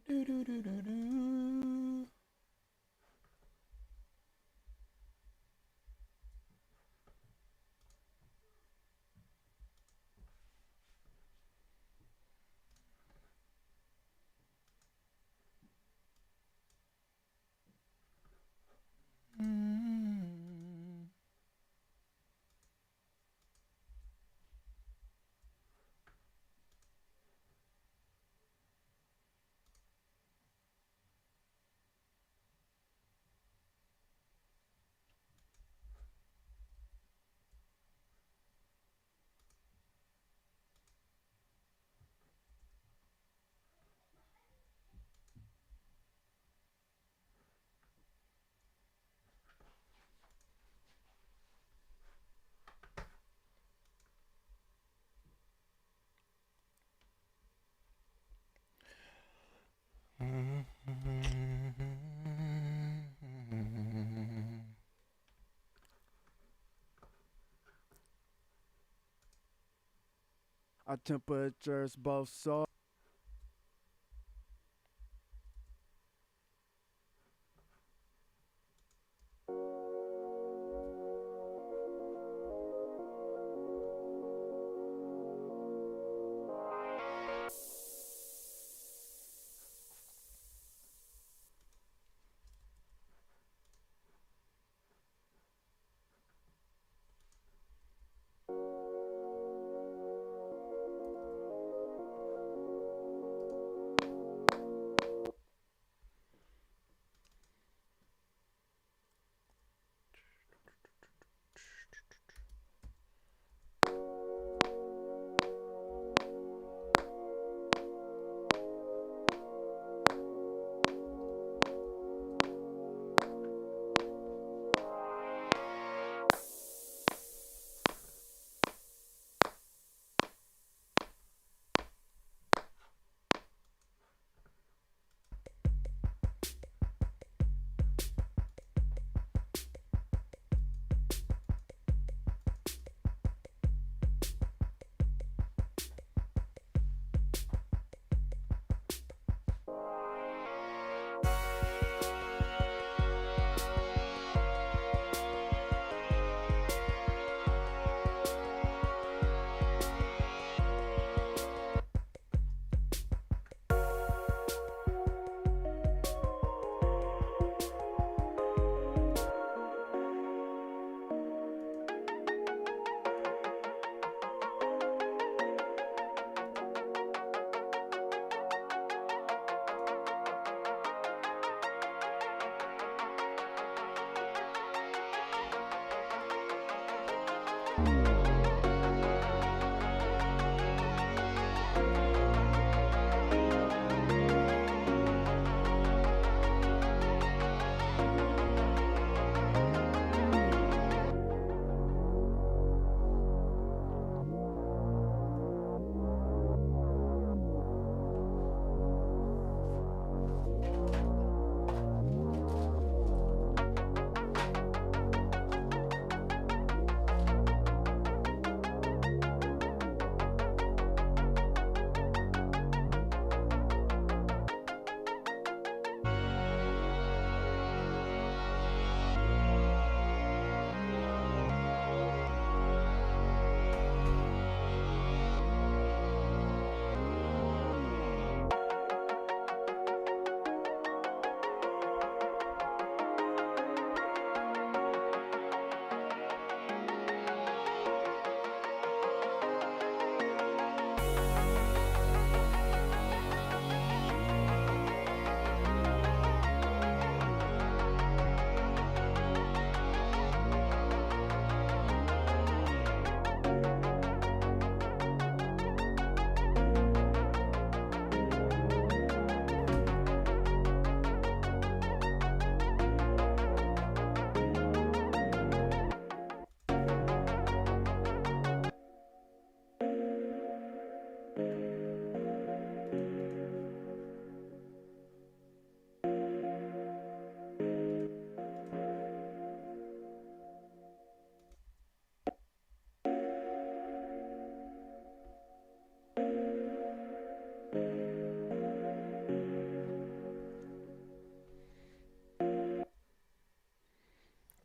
Do do do do do. Mm. Our temperatures both soar.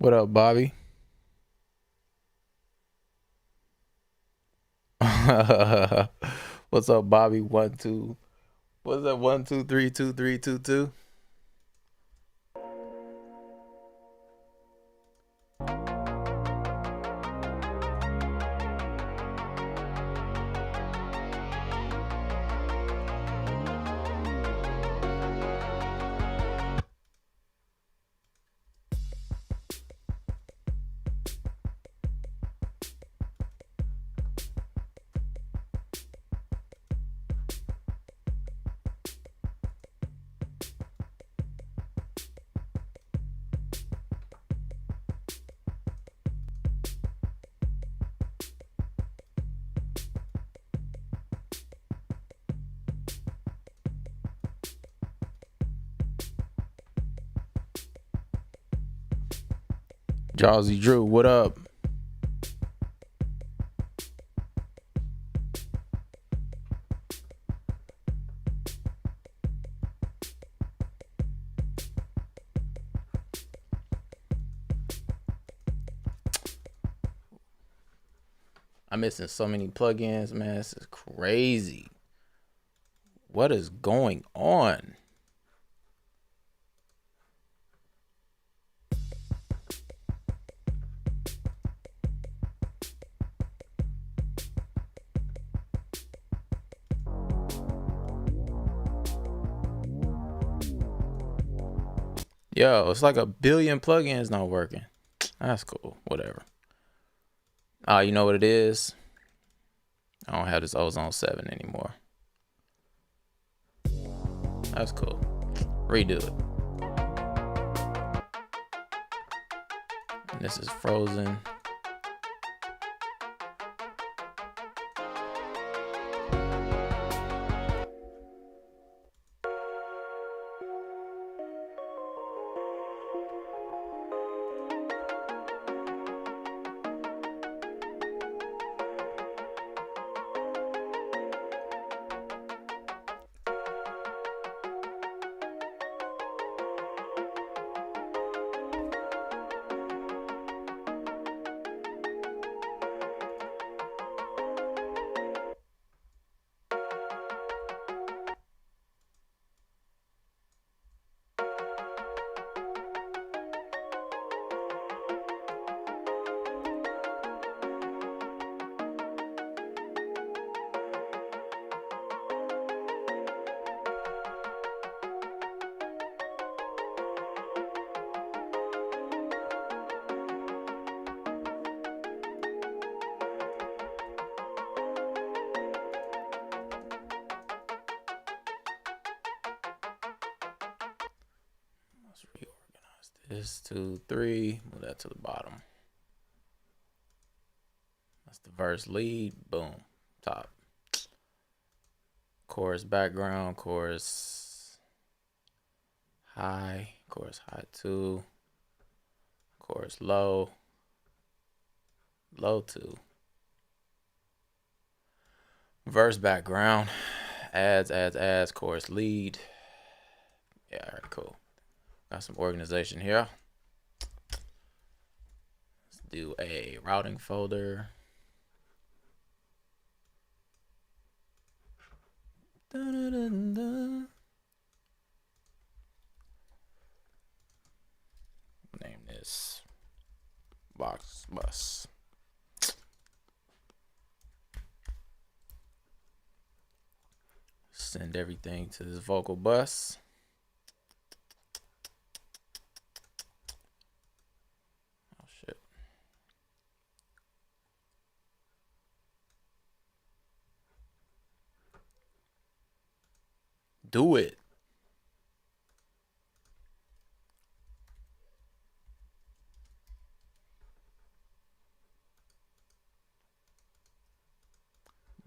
What up, Bobby? What's up, Bobby? 1 2. What's up? 1 2 3 2 3 2 2. Jawsy Drew, what up? I'm missing so many plugins, man. This is crazy. What is going on? Yo, it's like a billion plugins not working. That's cool. Whatever. You know what it is? I don't have this Ozone 7 anymore. That's cool. Redo it. And this is frozen. Let's reorganize this. 2 3. Move that to the bottom. That's the verse lead. Boom. Top. Chorus background. Chorus high. Chorus high 2. Chorus low. Low 2. Verse background. Adds. Chorus lead. Yeah, all right, cool. Got some organization here. Let's do a routing folder. Name this box bus. Send everything to this vocal bus. Oh shit. Do it.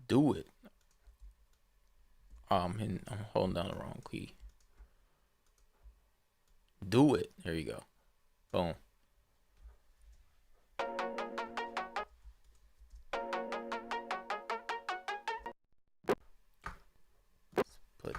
Do it. Oh, I'm holding down the wrong key. Do it. There you go. Boom. Split.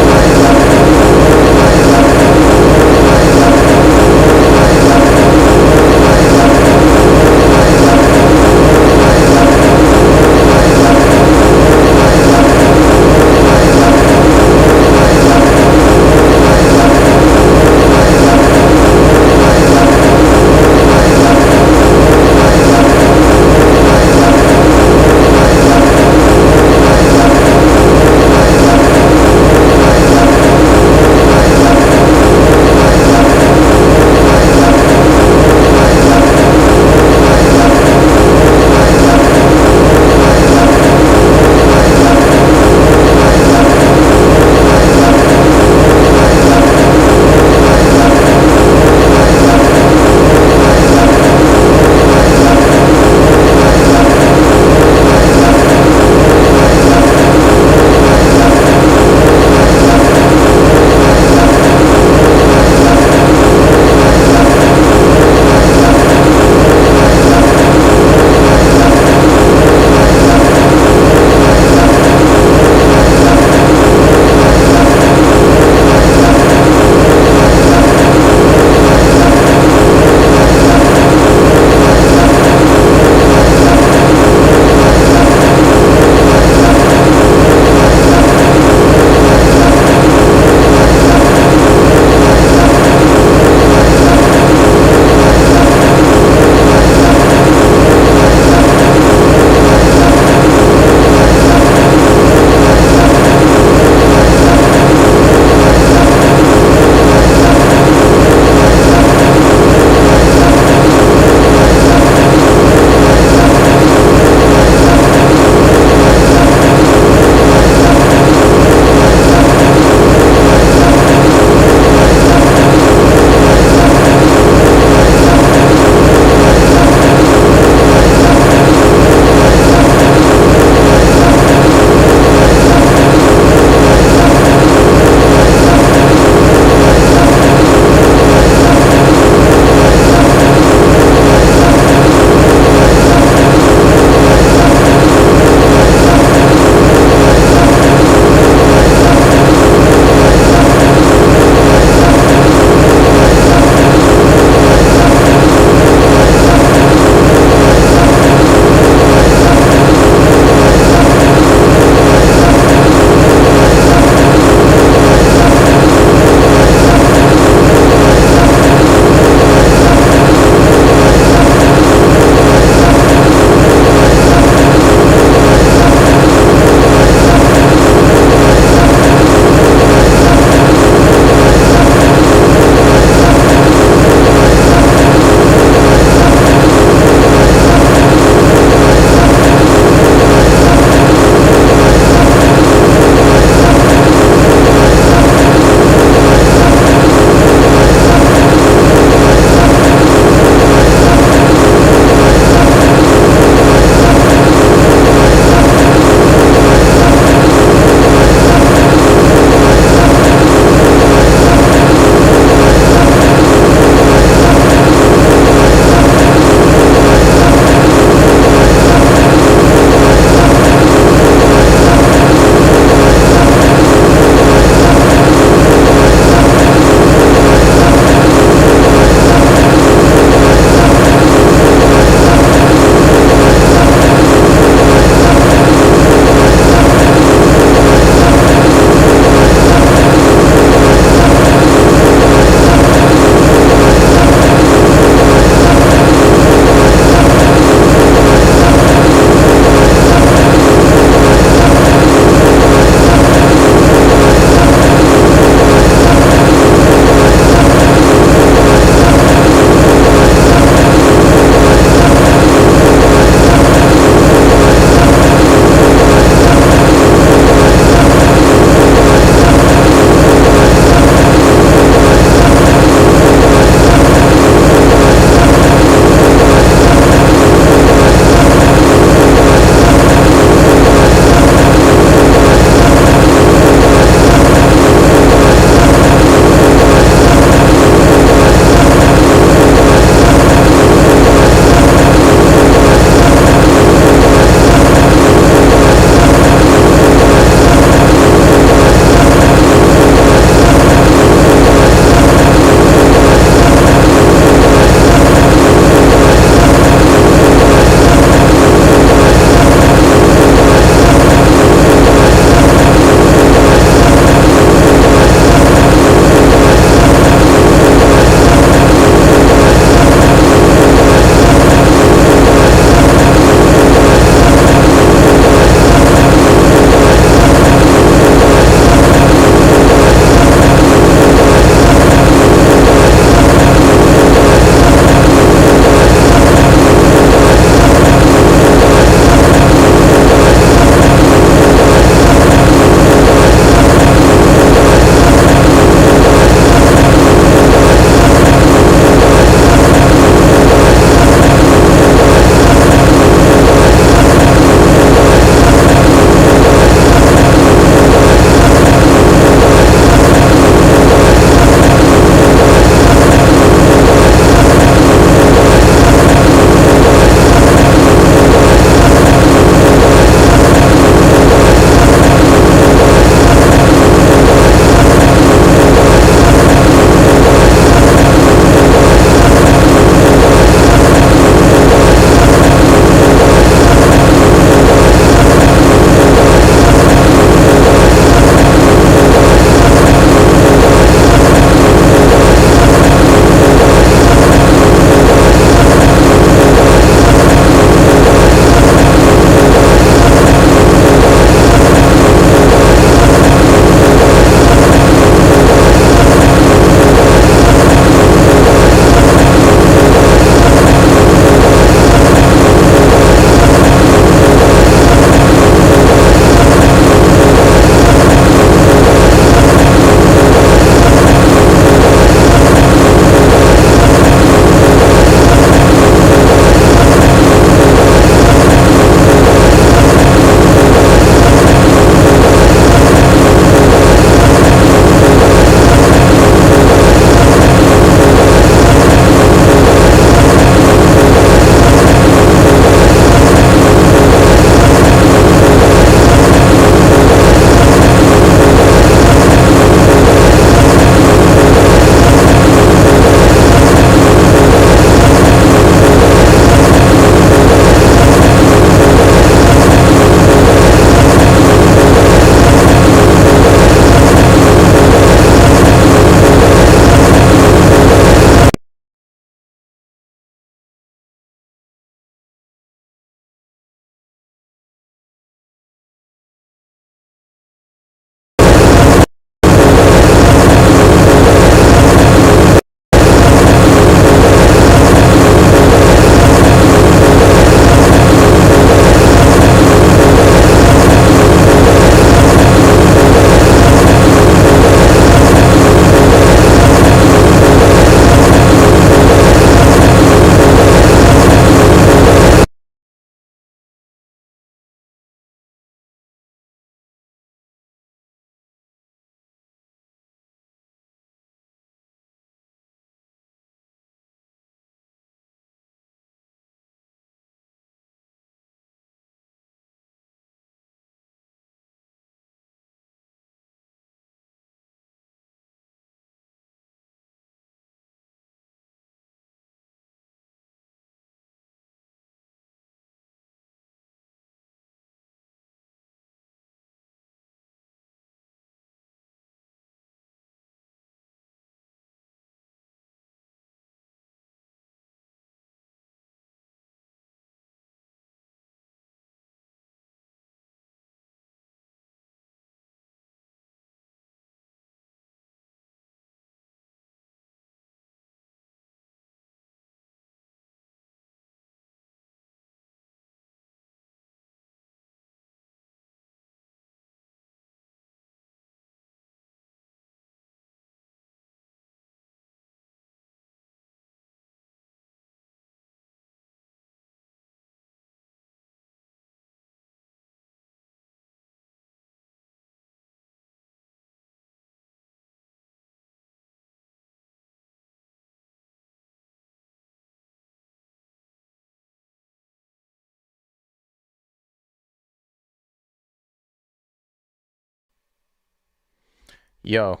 Yo,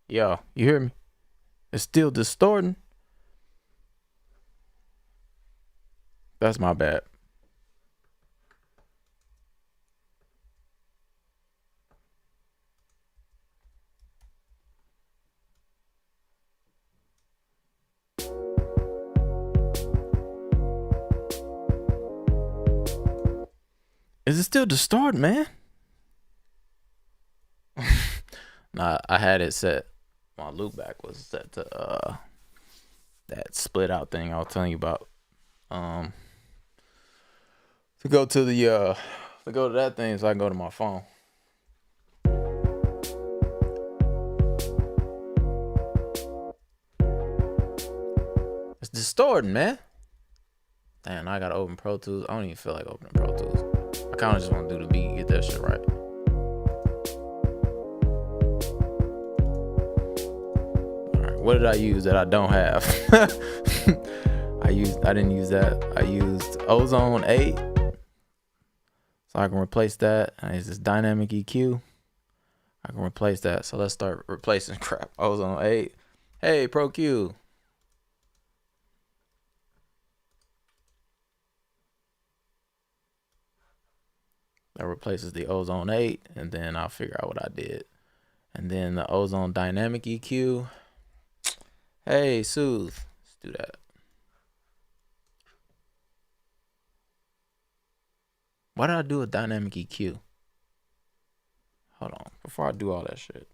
you hear me? It's still distorting. That's my bad. Is it still distorted, man? Nah, I had it set. My loop back was set to that split out thing I was telling you about. To go to that thing so I can go to my phone. It's distorting, man. Damn, I gotta open Pro Tools. I don't even feel like opening Pro Tools. I kind of just want to do the beat, get that shit right. Alright, what did I use that I don't have? I didn't use that. I used Ozone 8. So I can replace that. I use this dynamic EQ. I can replace that. So let's start replacing crap. Ozone 8. Hey, Pro Q. That replaces the Ozone 8, and then I'll figure out what I did. And then the Ozone Dynamic EQ. Hey, Soothe. Let's do that. Why did I do a Dynamic EQ? Hold on. Before I do all that shit,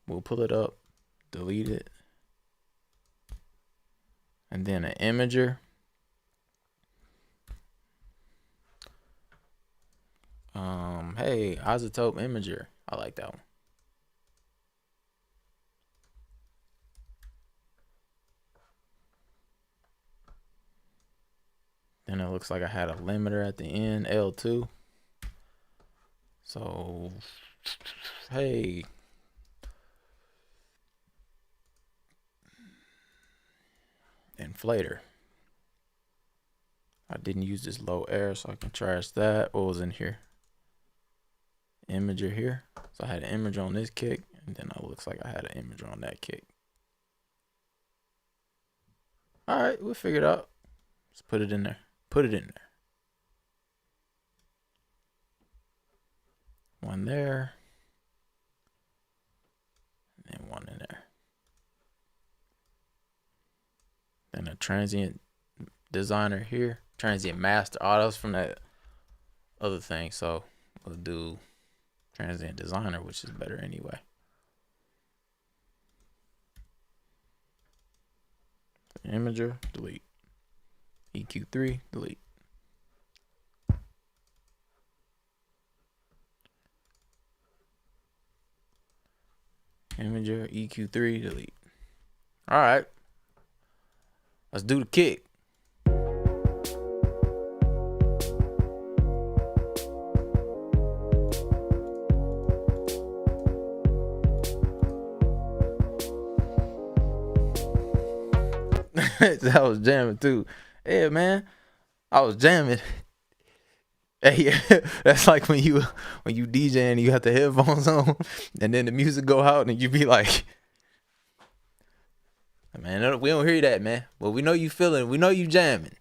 we'll pull it up, delete it, and then an imager. Hey, isotope imager. I like that one. Then it looks like I had a limiter at the end, L2. So, hey. Inflator. I didn't use this low air, so I can trash that. What was in here? Imager here. So I had an imager on this kick, and then it looks like I had an imager on that kick. All right, we'll figure it out. Let's put it in there. Put it in there. One there. And one in there. Then a transient designer here. Transient master. Oh, that was from that other thing. So we'll do transient designer, which is better anyway. Imager, delete. EQ3, delete. Imager, EQ3, delete. All right. Let's do the kick. I was jamming too. Yeah, man. I was jamming. Hey, that's like when you DJ and you have the headphones on and then the music go out and you be like, man, we don't hear that, man. But we know you feeling, we know you jamming.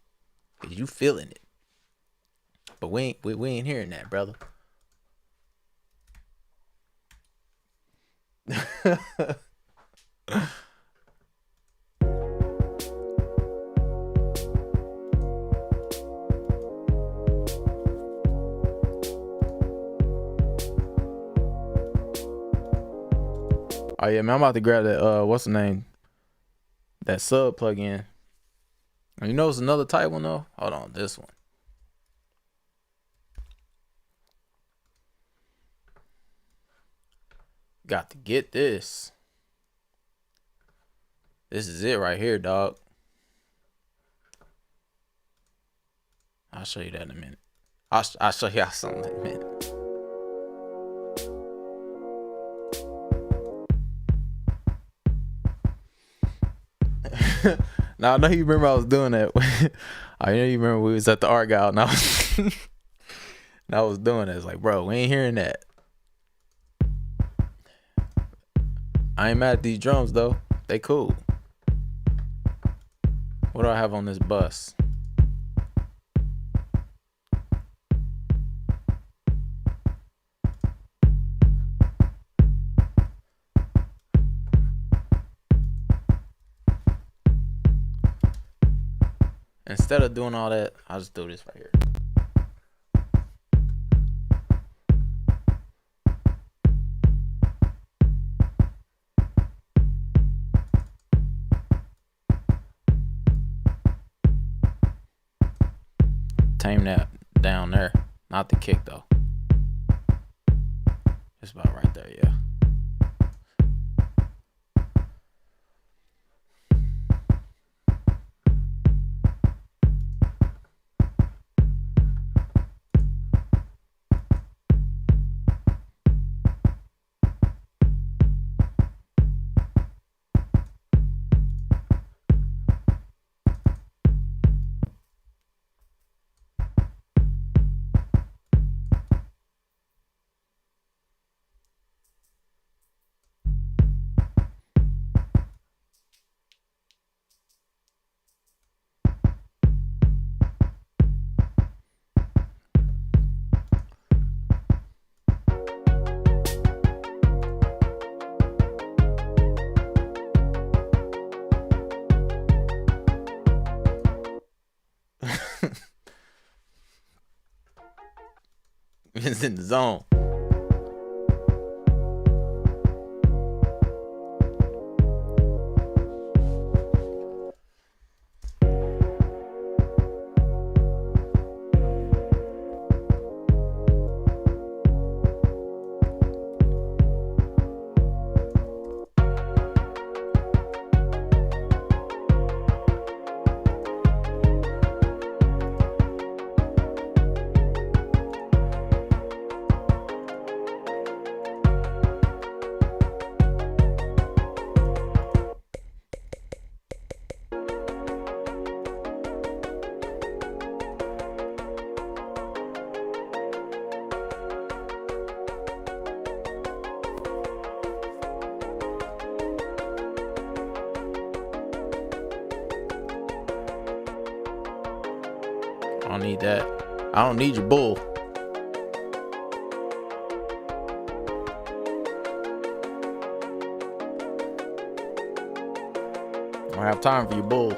Cause you feeling it. But we ain't hearing that, brother. Oh yeah, man, I'm about to grab that what's the name? That sub plugin. You know it's another type one though? Hold on, this one. Got to get this. This is it right here, dog. I'll show you that in a minute. I'll show y'all something in a minute. Now I know you remember I was doing that. I know you remember we was at the art gal and I was And I was doing it. It's like, bro, we ain't hearing that. I ain't mad at these drums though. They cool. What do I have on this bus? Instead of doing all that, I'll just do this right here. Tame that down there. Not the kick though. It's about right there, yeah. It's in the zone. I don't need that. I don't need your bull. I don't have time for your bull.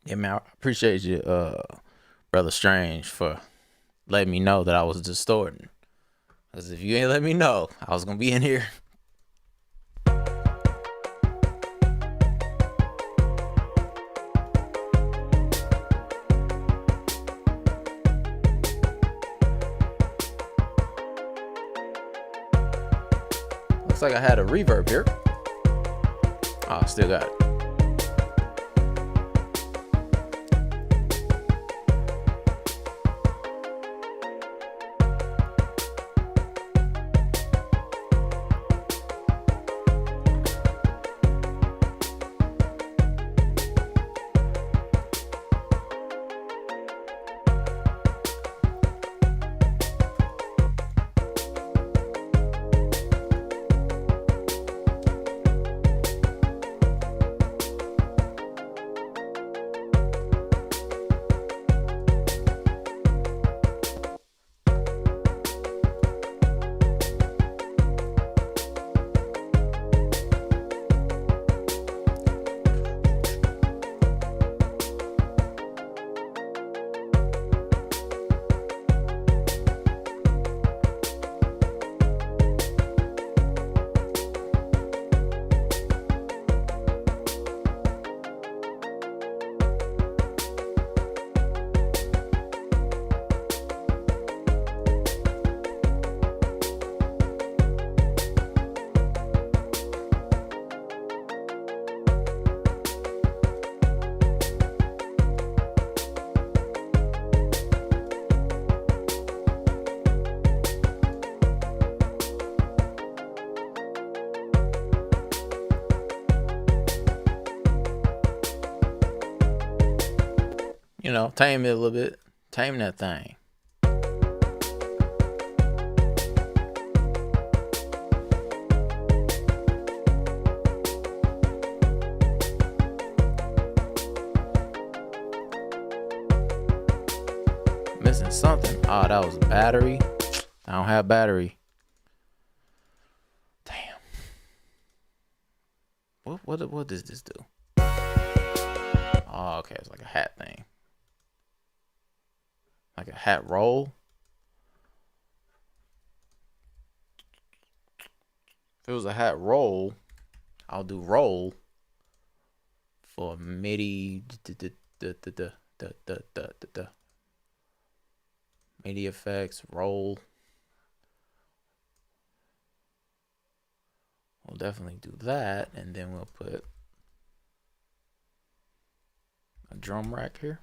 Yeah, man, I appreciate you, Brother Strange, for letting me know that I was distorting. Because if you ain't let me know, I was going to be in here. Looks like I had a reverb here. Oh, I still got it. you know, tame it a little bit. Tame that thing. Missing something. Oh, that was battery. I don't have battery. Damn. What does this do? Oh, okay. It's like a hat thing. Like a hat roll. If it was a hat roll, I'll do roll for MIDI. MIDI effects, roll. We'll definitely do that, and then we'll put a drum rack here.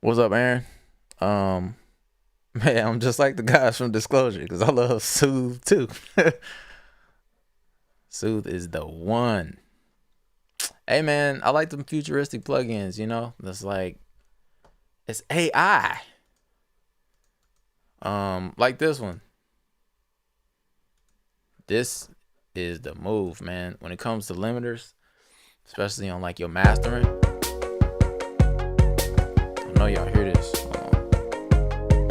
What's up, Aaron? Man, I'm just like the guys from Disclosure because I love Soothe too. Soothe is the one. Hey man, I like them futuristic plugins, you know? That's like, it's AI. Like this one. This is the move, man. When it comes to limiters, especially on like your mastering. I know y'all hear this.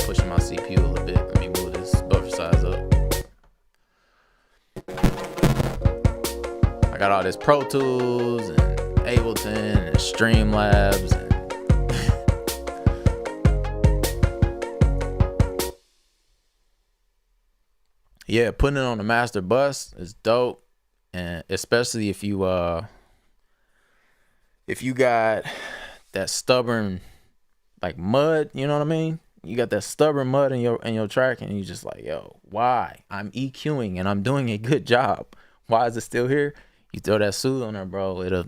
Pushing my CPU a little bit. Let me move this buffer size up. I got all this Pro Tools and Ableton and Streamlabs and yeah, putting it on the master bus is dope, and especially if you got that stubborn like mud, you know what I mean? You got that stubborn mud in your track, and you just like, yo, why? I'm EQing and I'm doing a good job. Why is it still here? You throw that soothe on there, bro. It'll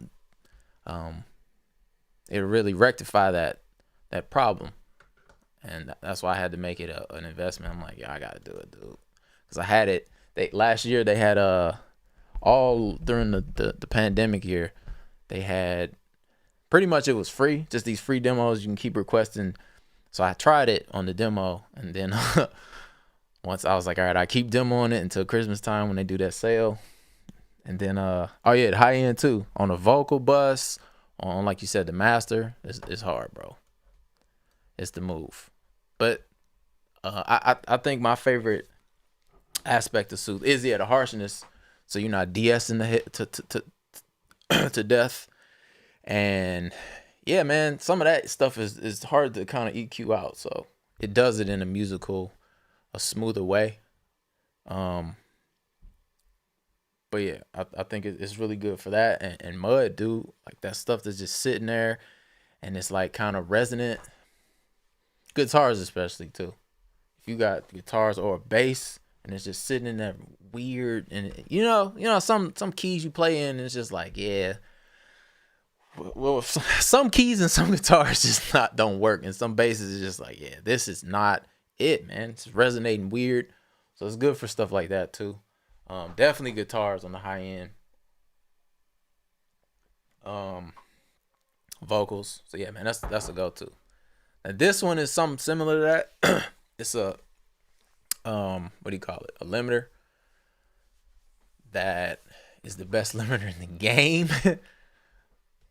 really rectify that problem, and that's why I had to make it an investment. I'm like, yeah, I gotta do it, dude, because I had it. Last year they had all during the pandemic year, they had pretty much it was free, just these free demos you can keep requesting. So I tried it on the demo, and then once I was like, all right, I keep demoing it until Christmas time when they do that sale. And then oh yeah, the high end too, on the vocal bus, on like you said, the master, it's hard, bro. It's the move. But I think my favorite aspect of Soothe is the harshness, so you're not de-essing the hit to death. And yeah, man, some of that stuff is hard to kind of EQ out, so it does it in a smoother way. But yeah, I think it's really good for that. And mud, dude, like that stuff that's just sitting there and it's like kind of resonant. Guitars especially too. If you got guitars or a bass and it's just sitting in that weird, and you know some keys you play in, it's just like, yeah. Well, some keys and some guitars just don't work, and some basses is just like, yeah, this is not it, man. It's resonating weird, so it's good for stuff like that too. Definitely guitars on the high end. Vocals. So yeah, man, that's a go-to. And this one is something similar to that. It's a what do you call it? A limiter that is the best limiter in the game.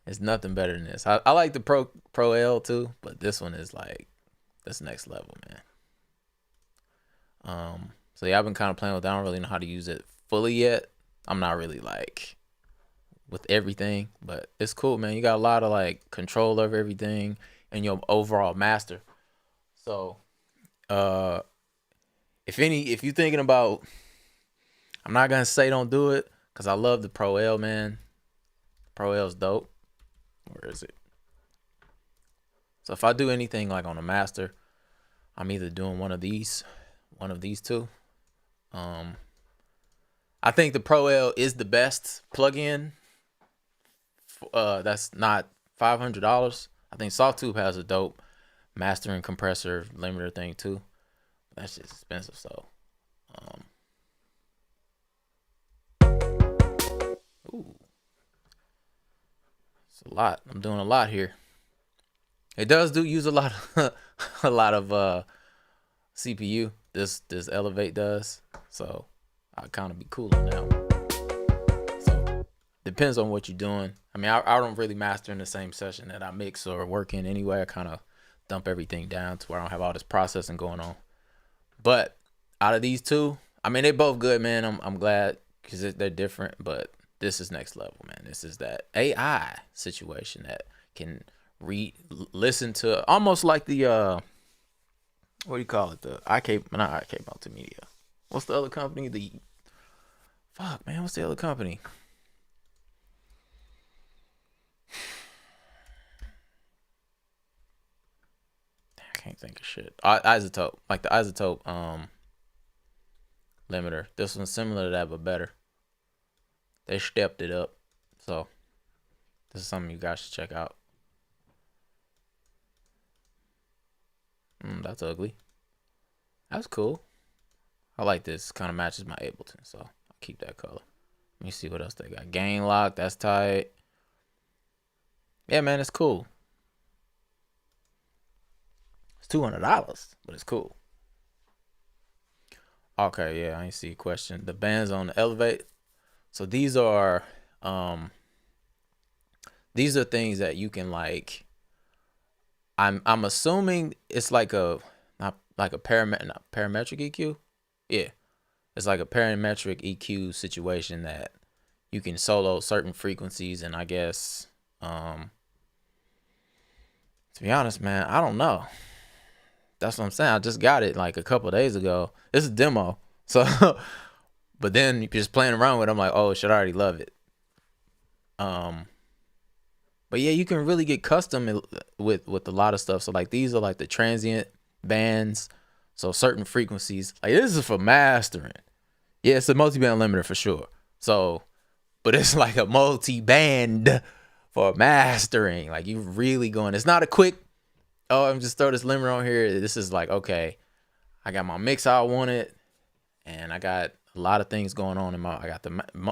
It's nothing better than this. I like the Pro L too, but this one is like, that's next level, man. So yeah, I've been kind of playing with it. I don't really know how to use it fully yet. I'm not really like with everything, but it's cool, man. You got a lot of like control over everything and your overall master. So if you're thinking about, I'm not gonna say don't do it, because I love the Pro L, man. Pro L's dope. Where is it? So if I do anything like on a master, I'm either doing one of these two. I think the Pro L is the best plugin. That's not $500. I think Sawtooth has a dope mastering compressor limiter thing too. That's just expensive. So, ooh, it's a lot. I'm doing a lot here. It does use a lot of a lot of CPU. This Elevate does. So I kind of be cool on that one. So depends on what you're doing. I mean, I don't really master in the same session that I mix or work in anyway. I kind of dump everything down to where I don't have all this processing going on. But out of these two, I mean, they both good, man. I'm glad because they're different. But this is next level, man. This is that AI situation that can listen to almost like the what do you call it? The not IK Multimedia. What's the other company? What's the other company? I can't think of shit. Isotope, like the Isotope limiter. This one's similar to that, but better. They stepped it up. So this is something you guys should check out. That's ugly. That's cool. I like this. Kind of matches my Ableton, so I'll keep that color. Let me see what else they got. Gain lock, that's tight. Yeah, man, it's cool. It's $200, but it's cool. Okay, yeah, I ain't see a question. The bands on the Elevate. So these are things that you can like. I'm assuming it's like a not like a parametric EQ. Yeah, it's like a parametric EQ situation that you can solo certain frequencies, and I guess to be honest, man, I don't know. That's what I'm saying. I just got it like a couple of days ago. It's a demo, so but then you're just playing around with it, I'm like, oh, should I already love it? But yeah, you can really get custom with a lot of stuff. So like these are like the transient bands. So certain frequencies, like this is for mastering. Yeah, it's a multi-band limiter for sure. So, but it's like a multi-band for mastering. Like you really going, it's not a quick, oh, I'm just throw this limiter on here. This is like, okay, I got my mix how I want it. And I got a lot of things going on I got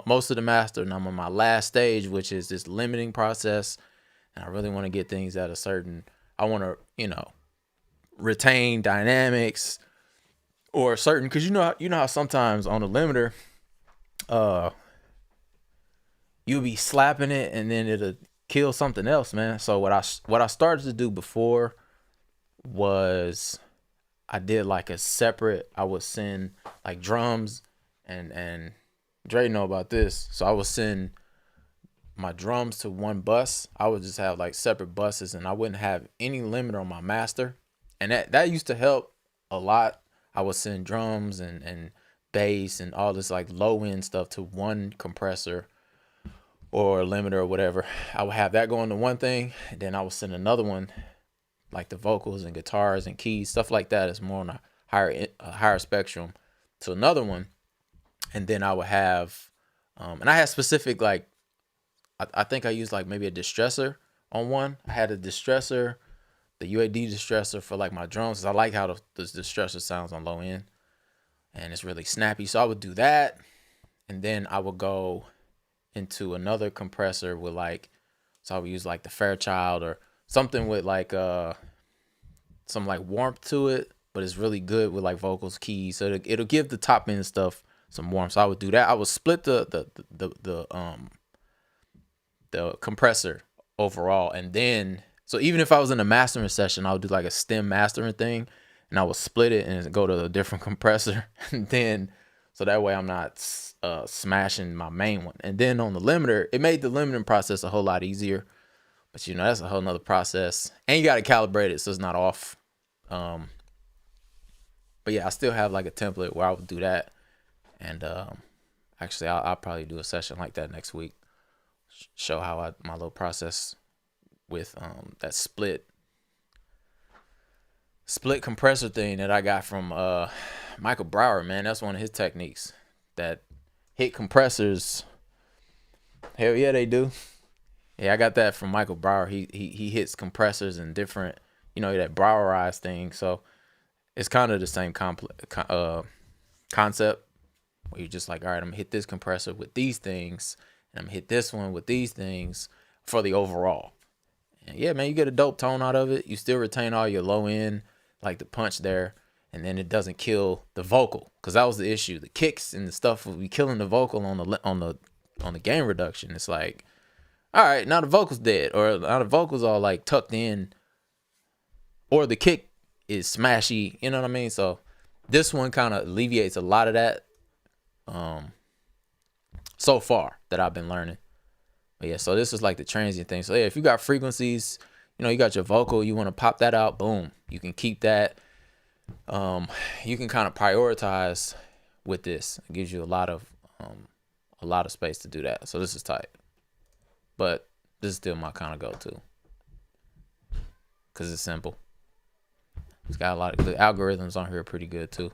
most of the master, and I'm on my last stage, which is this limiting process. And I really want to get things at a certain, I want to, retain dynamics or certain, cause you know how sometimes on the limiter, you'll be slapping it and then it'll kill something else, man. So what I started to do before was I did like a separate, I would send like drums and Dre know about this. So I would send my drums to one bus. I would just have like separate buses and I wouldn't have any limiter on my master. And that used to help a lot. I would send drums and bass and all this like low end stuff to one compressor or limiter or whatever. I would have that going to one thing, and then I would send another one, like the vocals and guitars and keys, stuff like that is more on a higher spectrum, to another one. And then I would have, and I had specific, like, I think I used like maybe a distressor on one. I had a distressor, the UAD distressor for like my drums, because I like how the distressor sounds on low end and it's really snappy. So I would do that. And then I would go into another compressor with like, so I would use like the Fairchild or something with like some like warmth to it, but it's really good with like vocals, keys. So it'll give the top end stuff some warmth. So I would do that. I would split the compressor overall, and then so even if I was in a mastering session, I would do like a stem mastering thing, and I would split it and go to a different compressor, and then so that way I'm not smashing my main one. And then on the limiter, it made the limiting process a whole lot easier. But that's a whole nother process, and you got to calibrate it so it's not off. But yeah, I still have like a template where I would do that, and actually I'll probably do a session like that next week. Show how my little process with that split compressor thing that I got from Michael Brower, man. That's one of his techniques that hit compressors. Hell yeah, they do. Yeah, I got that from Michael Brower. He hits compressors in different, you know, that browerized thing. So it's kind of the same concept where you're just like, all right, I'm gonna hit this compressor with these things, and I'm gonna hit this one with these things for the overall. And yeah, man, you get a dope tone out of it. You still retain all your low end, like the punch there, and then it doesn't kill the vocal, because that was the issue. The kicks and the stuff would be killing the vocal on the gain reduction. It's like, all right, now the vocal's dead, or now the vocal's all like tucked in, or the kick is smashy. You know what I mean? So this one kind of alleviates a lot of that. So far that I've been learning. But yeah, so this is like the transient thing. So yeah, if you got frequencies, you know, you got your vocal, you want to pop that out, boom, you can keep that. You can kind of prioritize with this. It gives you a lot of space to do that. So this is tight. But this is still my kind of go-to, because it's simple. It's got a lot of the algorithms on here are pretty good too.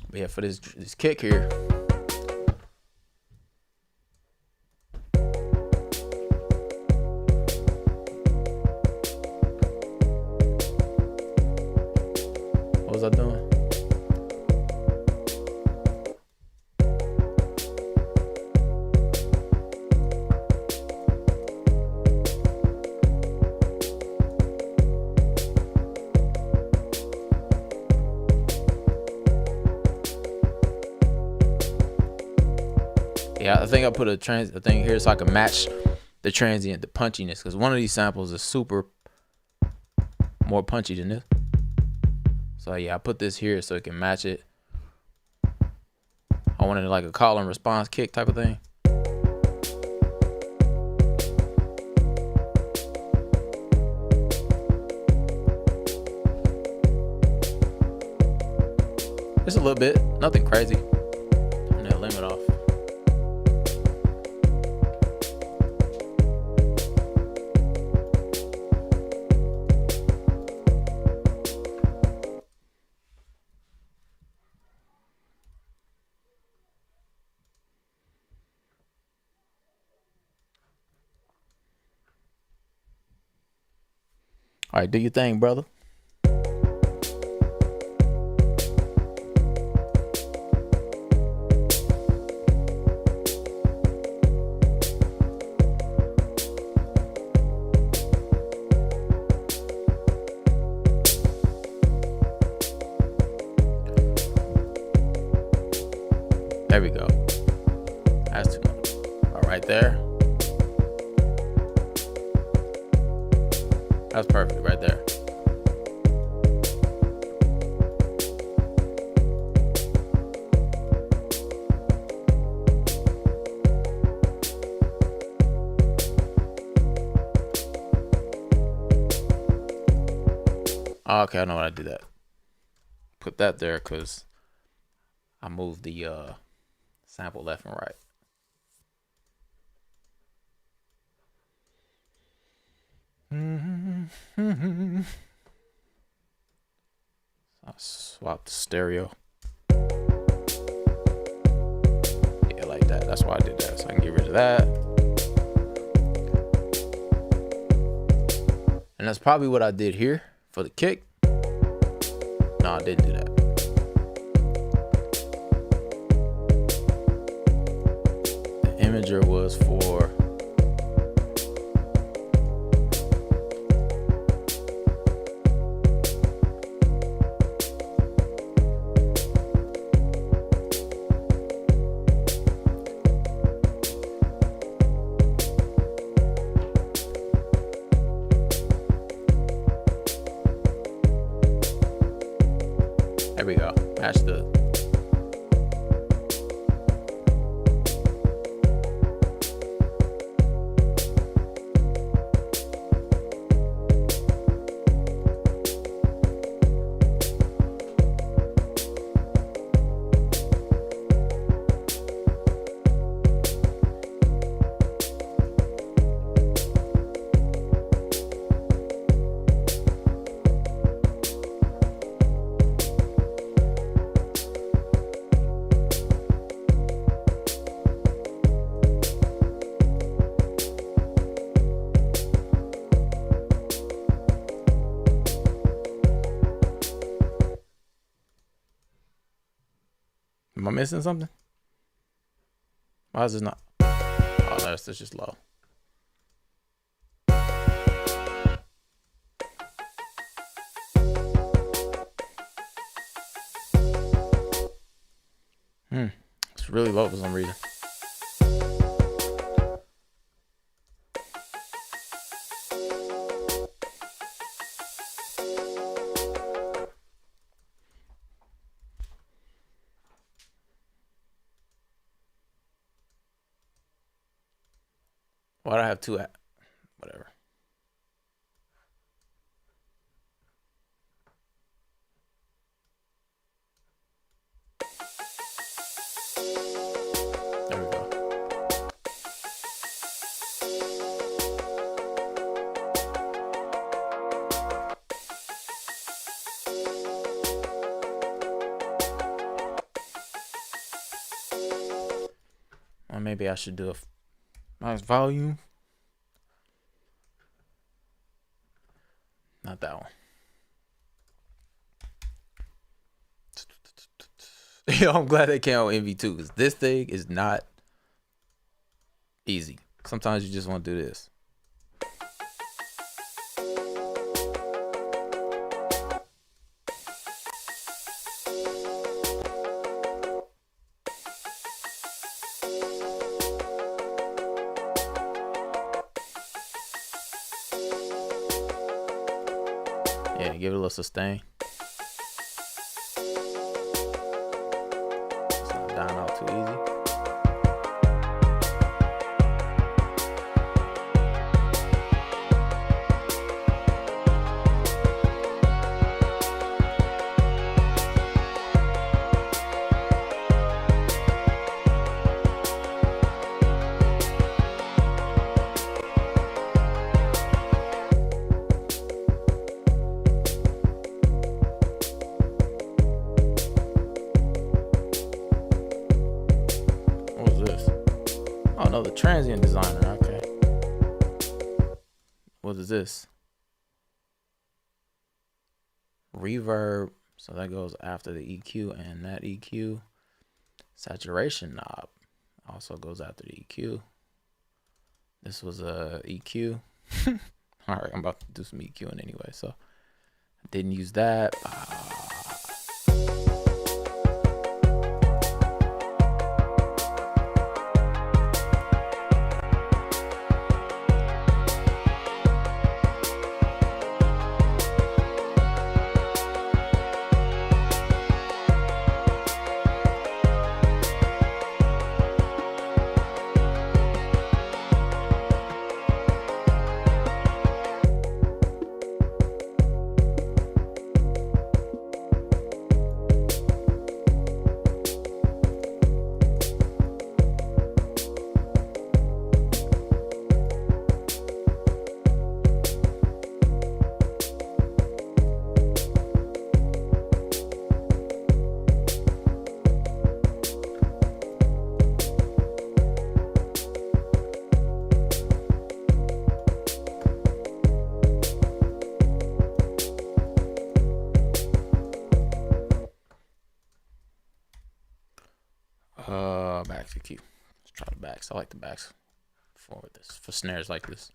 But yeah, for this kick here, what was I doing? Yeah, I think I put a thing here so I can match the transient, the punchiness, because one of these samples is super more punchy than this. So yeah, I put this here so it can match it. I wanted like a call and response kick type of thing. Just a little bit, nothing crazy. Turn that limit off. All right, do your thing, brother. There we go. That's too much. All right, there. That's perfect right there. Okay, I know what I did that. Put that there because I moved the sample left and right. I swapped the stereo. Yeah, like that. That's why I did that. So I can get rid of that. And that's probably what I did here for the kick. No, I didn't do that. The imager was for there we go. Match the Am I missing something? Why is this not? Oh, that's just low. It's really low for some reason. Why do I have two at? Whatever. There we go. Or maybe I should do a nice volume. Not that one. Yo, I'm glad they came out with MV2 because this thing is not easy. Sometimes you just want to do this. Yeah, give it a little sustain. It's not dying out too easy. Oh no, the transient designer. Okay. What is this? Reverb. So that goes after the EQ and that EQ. Saturation knob also goes after the EQ. This was a EQ. All right, I'm about to do some EQing anyway, so I didn't use that. Back to Q. Let's try the backs. I like the backs for this, for snares like this.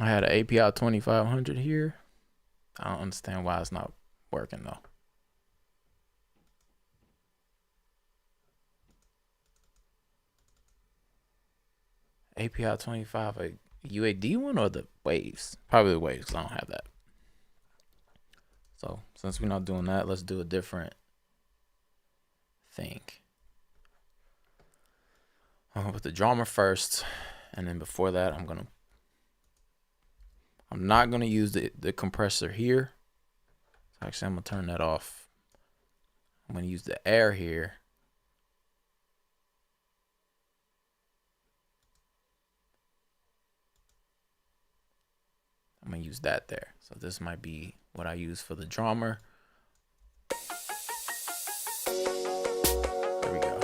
I had an API 2500 here. I don't understand why it's not working though. API 25, a UAD one or the waves? Probably the waves, because I don't have that. So since we're not doing that, let's do a different thing. I'm gonna put the drummer first, and then before that, I'm not gonna use the compressor here. Actually, I'm gonna turn that off. I'm gonna use the air here. I'm gonna use that there. So this might be what I use for the drummer. There we go.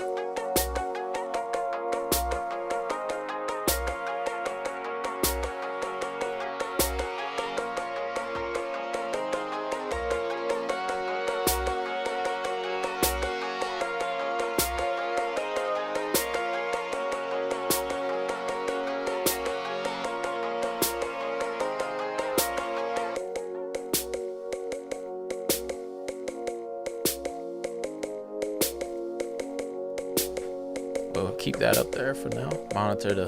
We'll keep that up there for now. Monitor the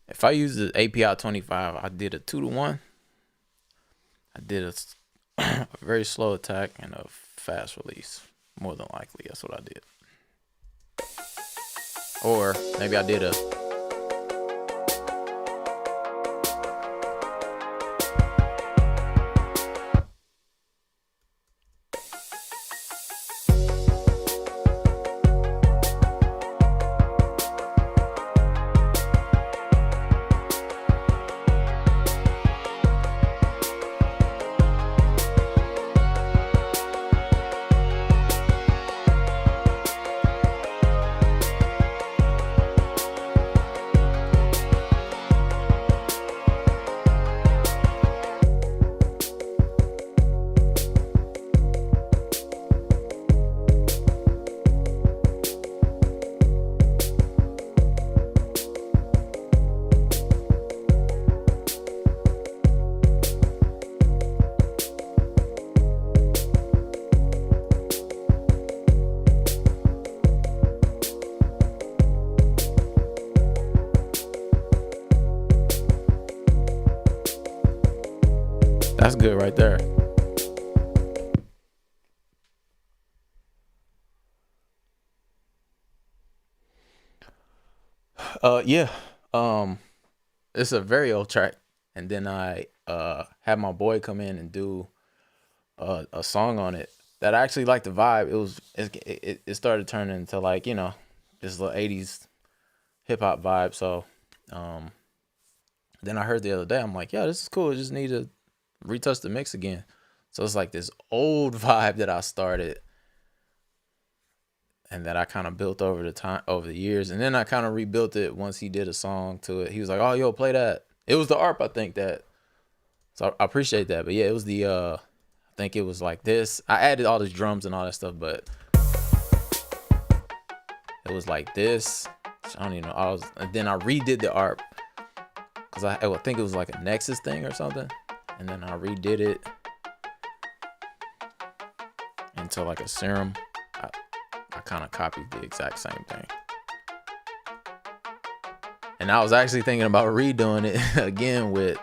if I use the API 25, I did a 2-to-1. I did a very slow attack and a fast release. More than likely, that's what I did. Or maybe I did a that's good right there. Yeah. It's a very old track, and then I had my boy come in and do a song on it that I actually liked the vibe. It started turning into like, you know, this little 80s hip hop vibe. So then I heard the other day, I'm like, yeah, this is cool. I just need to retouch the mix again. So it's like this old vibe that I started and that I kind of built over the years. And then I kind of rebuilt it once he did a song to it. He was like, oh, yo, play that. It was the ARP, I think, that. So I appreciate that. But yeah, it was the, I think it was like this. I added all the drums and all that stuff, but it was like this. I don't even know. And then I redid the ARP because I think it was like a Nexus thing or something. And then I redid it into like a Serum. I kind of copied the exact same thing. And I was actually thinking about redoing it again with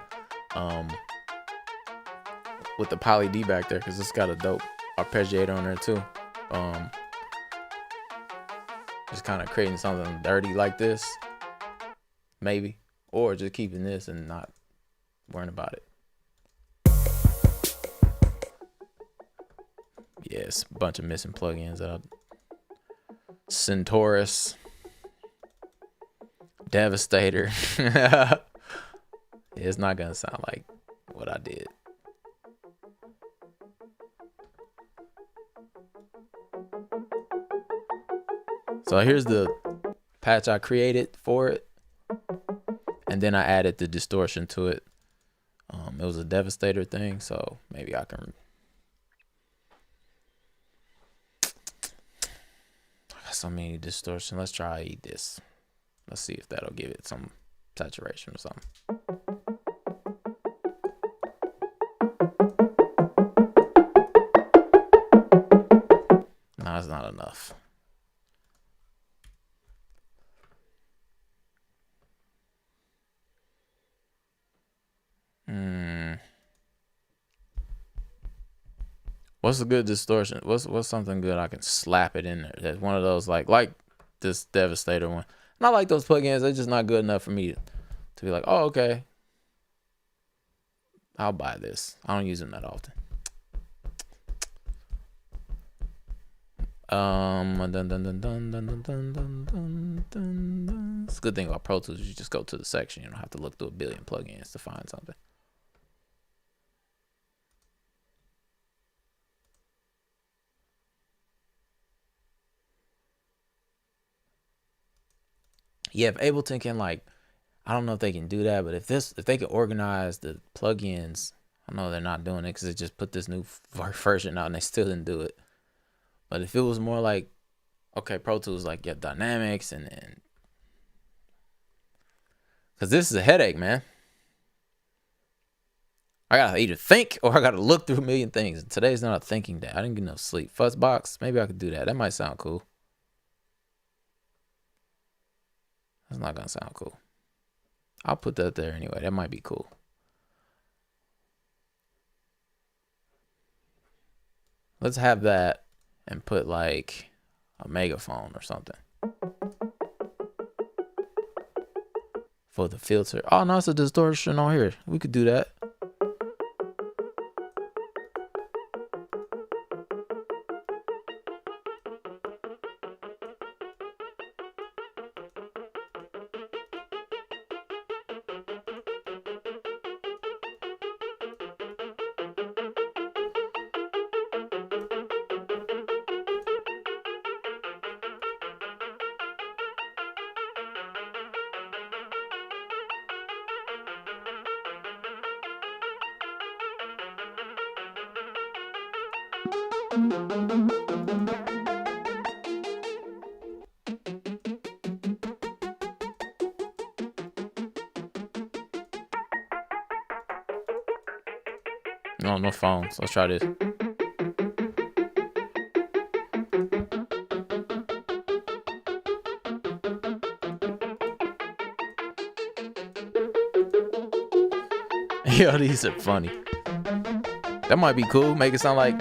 the Poly D back there, because it's got a dope arpeggiator on there too. Just kind of creating something dirty like this, maybe, or just keeping this and not worrying about it. Yes, a bunch of missing plugins. Centaurus, Devastator. It's not gonna sound like what I did. So here's the patch I created for it, and then I added the distortion to it. It was a Devastator thing, so maybe I can. I got so many distortion. Let's try this. Let's see if that'll give it some saturation or something. No, it's not enough. What's a good distortion? What's something good I can slap it in there? That's one of those like this Devastator one. And I like those plugins. They're just not good enough for me to be like, oh, okay, I'll buy this. I don't use them that often. It's a good thing about Pro Tools. You just go to the section. You don't have to look through a billion plugins to find something. Yeah, if Ableton can I don't know if they can do that, but if they can organize the plugins, I know they're not doing it because they just put this new version out and they still didn't do it. But if it was more like, okay, Pro Tools get dynamics and because this is a headache, man. I gotta either think or I gotta look through a million things. Today's not a thinking day. I didn't get no sleep. Fuzzbox, maybe I could do that. That might sound cool. That's not gonna sound cool. I'll put that there anyway. That might be cool. Let's have that and put a megaphone or something for the filter. Oh no, it's a distortion on here. We could do that. No phones. Let's try this. Yo, these are funny. That might be cool. Make it sound like.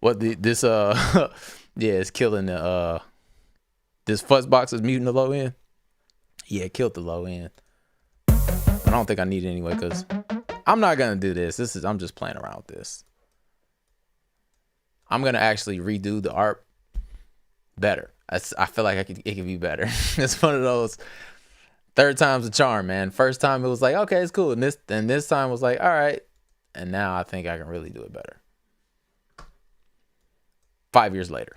What this yeah, it's killing the this fuzzbox is muting the low end. Yeah, it killed the low end. But I don't think I need it anyway because I'm not gonna do this. I'm just playing around with this. I'm gonna actually redo the art better. I feel like it could be better. It's one of those third time's a charm, man. First time it was like, okay, it's cool, and this time was like, all right, and now I think I can really do it better. 5 years later.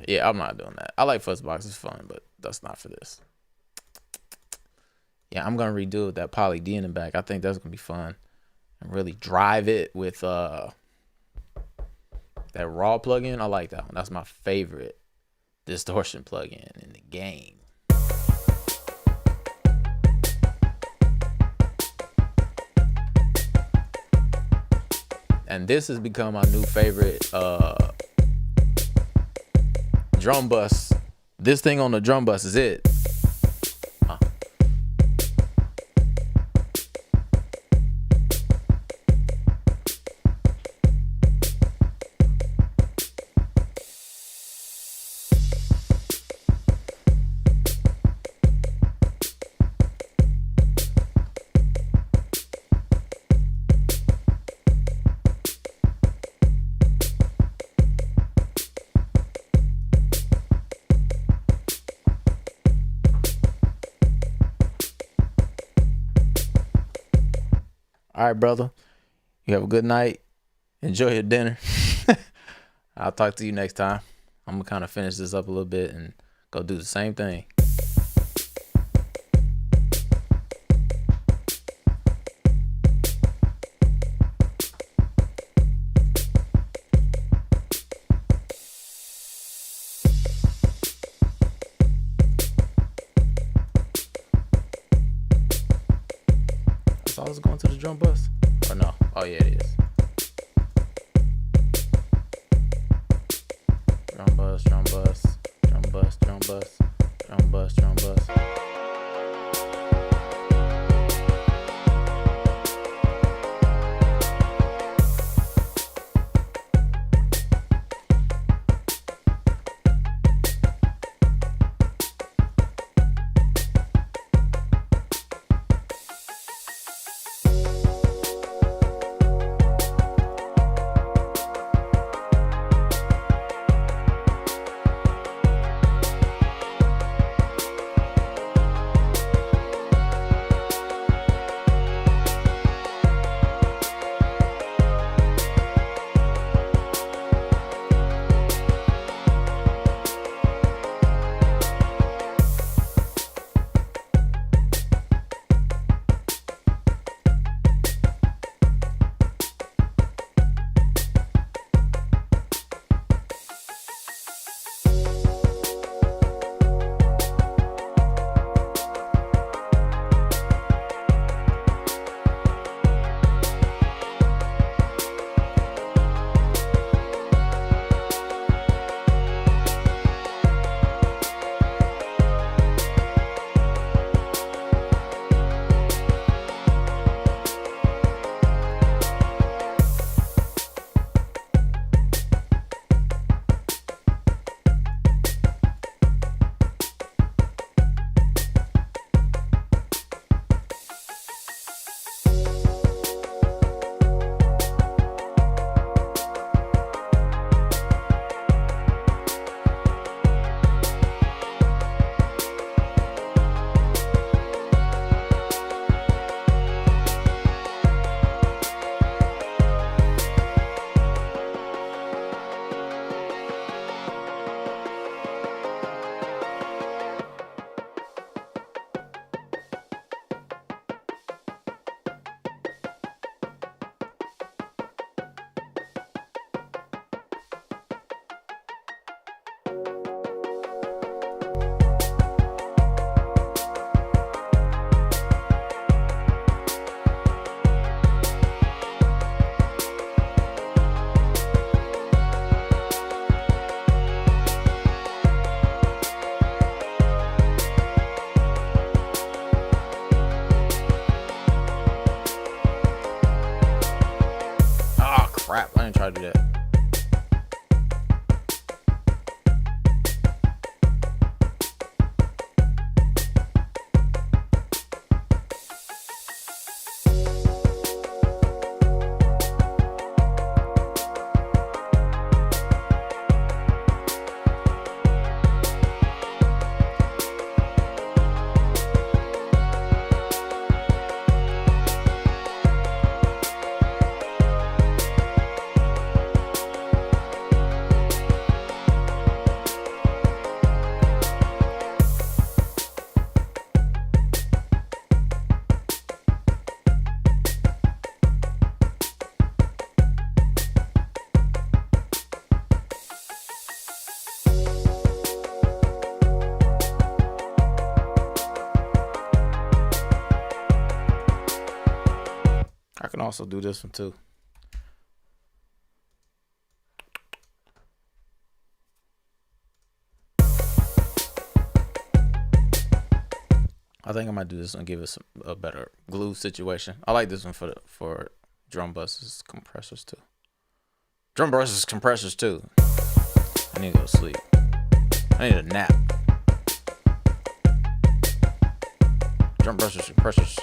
Yeah, I'm not doing that. I like Fuzzbox, it's fun, but that's not for this. Yeah, I'm gonna redo it with that Poly D in the back. I think that's gonna be fun. And really drive it with that raw plugin. I like that one. That's my favorite distortion plugin in the game. And this has become my new favorite drum bus. This thing on the drum bus is it. All right, brother. You have a good night. Enjoy your dinner. I'll talk to you next time. I'm going to kind of finish this up a little bit and go do the same thing. That's always going to the drum bus? Or no? Oh, yeah, it is. Drum bus, drum bus, drum bus, drum bus, drum bus, drum bus. Crap, I didn't try to do that. I can also do this one too. I think I might do this one, give us a better glue situation. I like this one for drum buses, compressors too. Drum buses, compressors too. I need to go to sleep. I need a nap. Drum buses, compressors.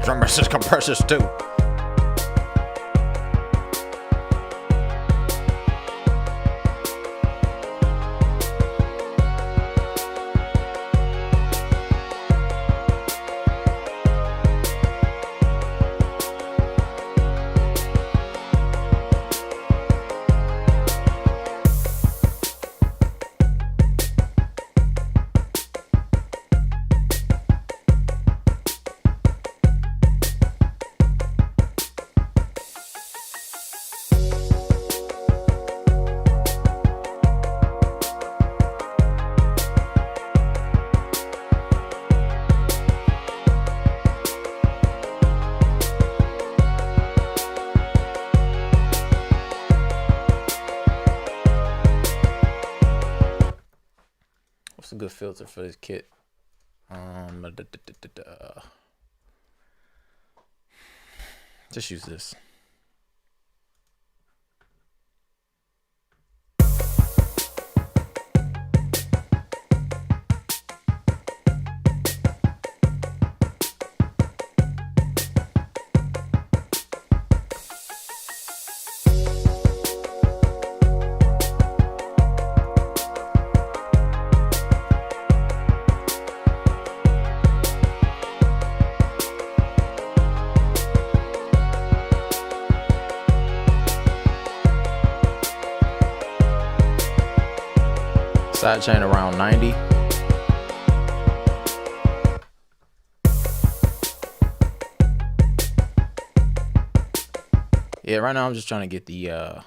Drum buses, compressors too. What's a good filter for this kit? Just use this. Side chain around 90. Yeah, right now I'm just trying to get the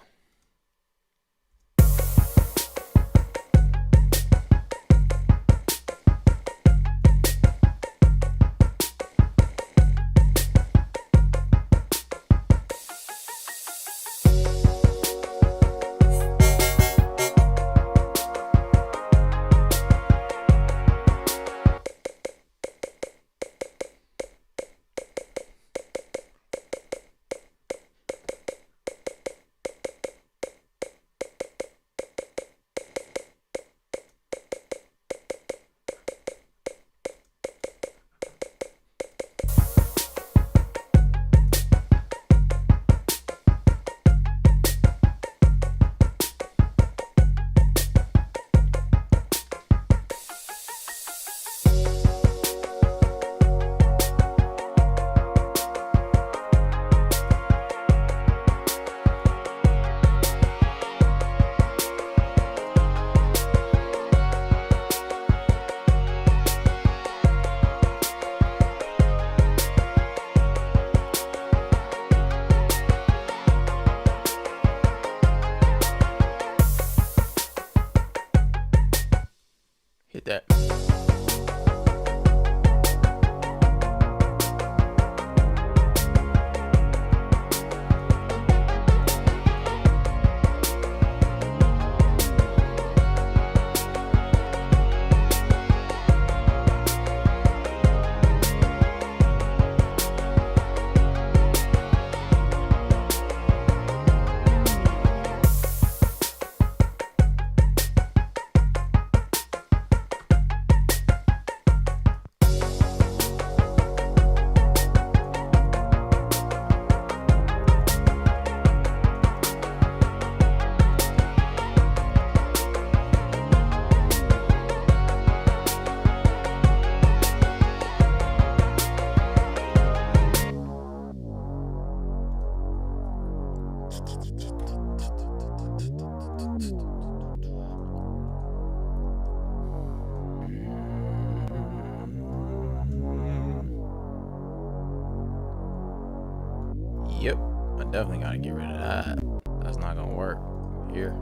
hit that. Yep, I definitely gotta get rid of that. That's not gonna work here.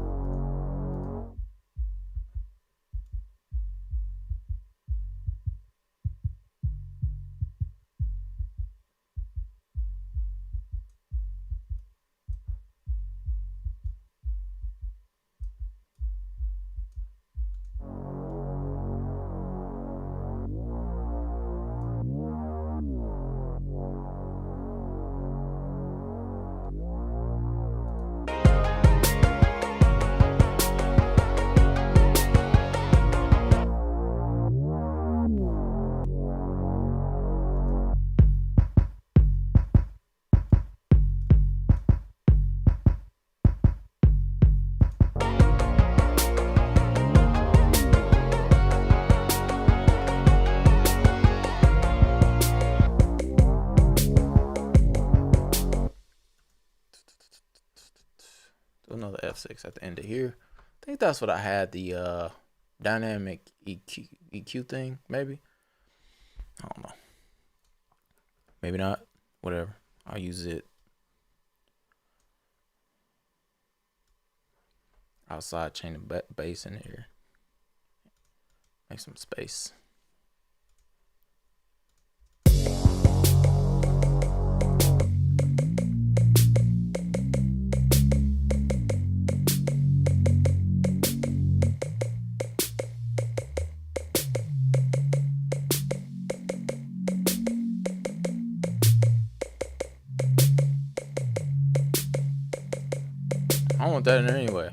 Do another F6 at the end of here. I think that's what I had, the dynamic EQ thing, maybe. I don't know. Maybe not. Whatever. I'll use it outside chain of bass in here. Make some space. want that in there anyway.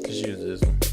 Just use this one.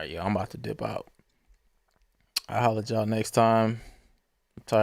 right, yo, I'm about to dip out. I'll holler at y'all next time. I'm tired.